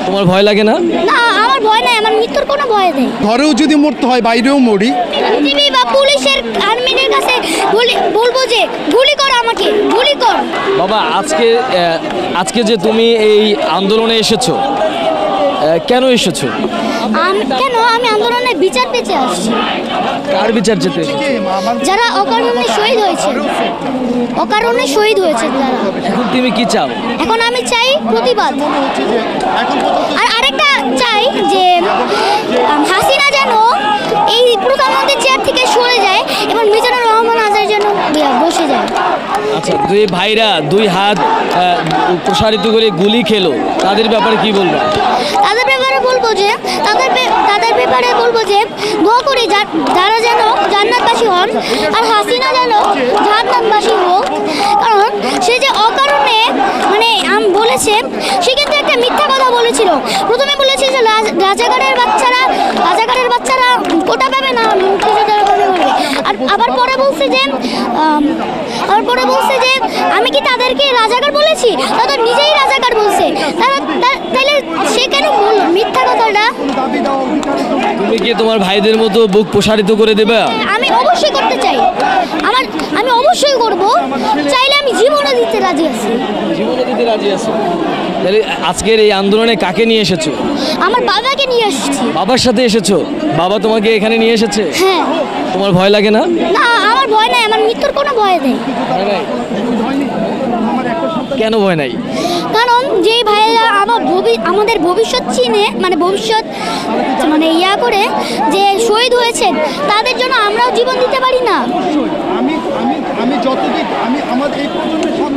তোমার ভয় লাগে না? না, আমার ভয় নাই, আমার মৃত্যুর কোনো ভয় নেই। ঘরেও যদি মরতে হয় বাইরেও মরি। বিজিবি বা পুলিশের আর্মিদের কাছে বলবো যে গুলি কর, আমাকে গুলি কর। বাবা, আজকে যে তুমি এই আন্দোলনে এসেছো, কেন এসেছো? আমি আন্দোলনের বিচার পেতে আসছি। কার বিচার চেতে? যারা অকারণে শহীদ হয়েছে, অকারণে শহীদ হয়েছে যারা। এখন তুমি কি চাও? এখন আমি চাই প্রতিবাদ। আর আরেকটা চাই যে হাসিনা যেন এই প্রধানমন্ত্রীর চেয়ার থেকে সরে যায় এবং মিজানুর রহমান আজাদ যেন বসে যায়। আচ্ছা, দুই ভাইরা দুই হাত প্রসারিত করে গুলি খেলো, তাদের ব্যাপারে কি বলবো? তাদের ব্যাপারে বলবো যে দোয়া করি যারা যেন জান্নাতবাসী হন, আর হাসিনা যেন জাহান্নামবাসী হোক। কারণ সে যে অকারণে বলেছে, সে কিন্তু একটা মিথ্যা কথা বলেছিল। প্রথমে বলেছে যে রাজাকারের বাচ্চারা কোটা পাবে না, মুক্তিযোদ্ধারা পাবে। আর আবার পরে বলছে যে আমি কি তাদেরকে রাজাকার বলেছি? তাদের নিজেই রাজাকার বলছে। তাহলে সে কেন বলল মিথ্যা কথাটা? তুমি কি তোমার ভাইদের মতো বুক প্রসারিত করে দেবে? আমি অবশ্যই করতে চাই, আমি অবশ্যই করব। চাইলে আমি জীবনও দিতে রাজি আছি। তাহলে আজকের এই আন্দোলনে কাকে নিয়ে এসেছো? আমার বাবাকে নিয়ে এসেছি। বাবার সাথে এসেছো? বাবা তোমাকে এখানে নিয়ে এসেছে? হ্যাঁ। তোমার ভয় লাগে না? না, আমার ভয় নাই, আমার মৃত্যুর কোনো ভয় নেই। কেন ভয় নাই? কারণ যেই ভাইয়েরা আমাদের ভবিষ্যৎ চিনে, ভবিষ্যৎ করে যে শহীদ হয়েছেন, তাদের জন্য আমরাও জীবন দিতে পারি না?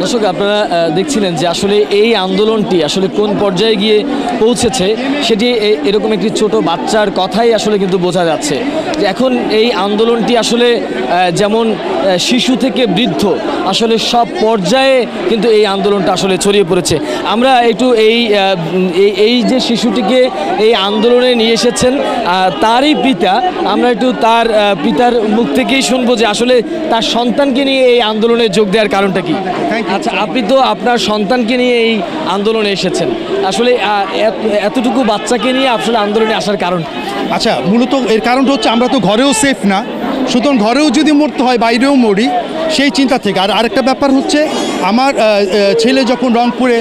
দর্শক, আপনারা দেখছিলেন যে আসলে এই আন্দোলনটি আসলে কোন পর্যায়ে গিয়ে পৌঁছেছে, সেটি এরকম একটি ছোট বাচ্চার কথাই আসলে কিন্তু বোঝা যাচ্ছে যে এখন এই আন্দোলনটি আসলে যেমন শিশু থেকে বৃদ্ধ আসলে সব পর্যায়ে কিন্তু এই আন্দোলনটা আসলে ছড়িয়ে পড়েছে। আমরা একটু এই যে শিশুটিকে এই আন্দোলনে নিয়ে এসেছেন তারই পিতা, আমরা একটু তার পিতার মুখ থেকেই শুনবো যে আসলে তার সন্তানকে নিয়ে এই আন্দোলনে যোগ দেওয়ার কারণটা কি। আচ্ছা, আপনি তো আপনার সন্তানকে নিয়ে এই আন্দোলনে এসেছেন, আসলে এতটুকু বাচ্চাকে নিয়ে আসলে আন্দোলনে আসার কারণ? আচ্ছা, মূলত এর কারণটা হচ্ছে আমরা তো ঘরেও সেফ না, সুতরাং ঘরেও যদি মরতে হয় বাইরেও মরি, সেই চিন্তা থেকে। আর আরেকটা ব্যাপার হচ্ছে, আমার ছেলে যখন রংপুরে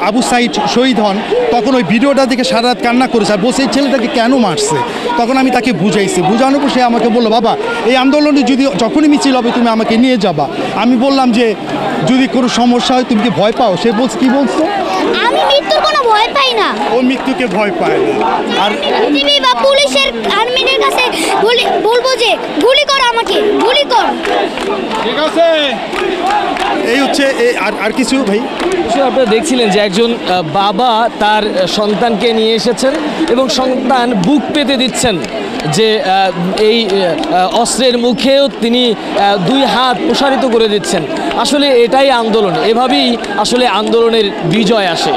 আবু সাইদ শহীদ হন, তখন ওই ভিডিওটা দেখে সারা রাত কান্না করেছে আর বসে এই ছেলেটাকে কেন মারছে। তখন আমি তাকে বুঝানোর পর সে আমাকে বললো, বাবা এই আন্দোলনে যখনই মিছিল হবে তুমি আমাকে নিয়ে যাবা। আমি বললাম যে যদি কোনো সমস্যা হয় তুমি কি ভয় পাও? সে বলছে, কি বলছো? আমি মৃত্যুর কোনো ভয় পাই না। ও মৃত্যুকে ভয় পায় না। আর বিজিবি বা পুলিশের আর্মিদের কাছে বলবো যে গুলি কর, আমাকে গুলি কর। ঠিক আছে, এই হচ্ছে আর কিছু ভাই? আপনারা দেখছিলেন যে একজন বাবা তার সন্তানকে নিয়ে এসেছেন এবং সন্তান বুক পেতে দিচ্ছেন যে এই অস্ত্রের মুখেও তিনি দুই হাত প্রসারিত করে দিচ্ছেন। আসলে এটাই আন্দোলন, এভাবেই আসলে আন্দোলনের বিজয় আসে।